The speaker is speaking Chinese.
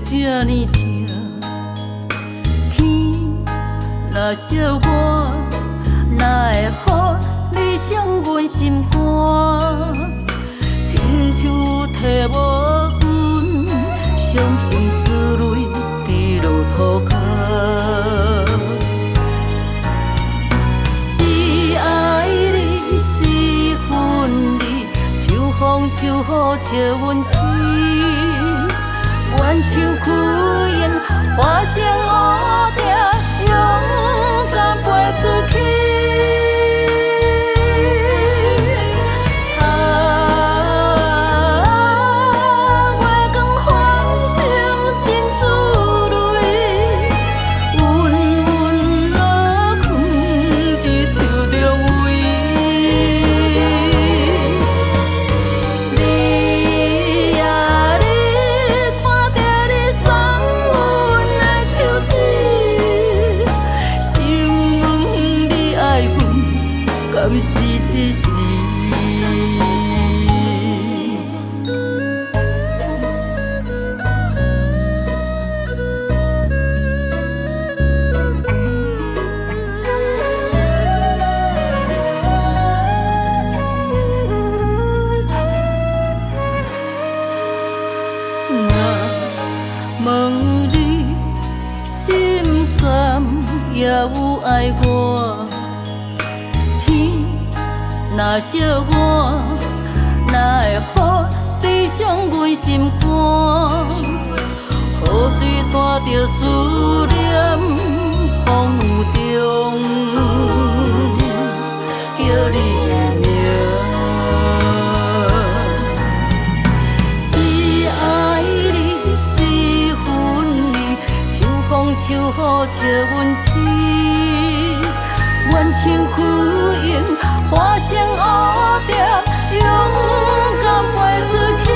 这呢痛，天若惜我，哪会予你伤阮心肝？亲像体无分，伤心之泪滴落涂骹。是爱你，是恨你，秋风秋雨笑阮痴。愿像开烟，花生乌蝶，勇敢飞出去。月光繁星心珠泪，稳稳落困伫树中位。你呀你，看着你送阮的手指，想问你爱阮，敢是一时？我问你，心甘也有爱我？天若惜我，哪会予你伤阮心肝？雨水带着思念，风雨中叫你的名。秋雨笑阮痴，愿像开烟，花生乌蝶，勇敢飞出去。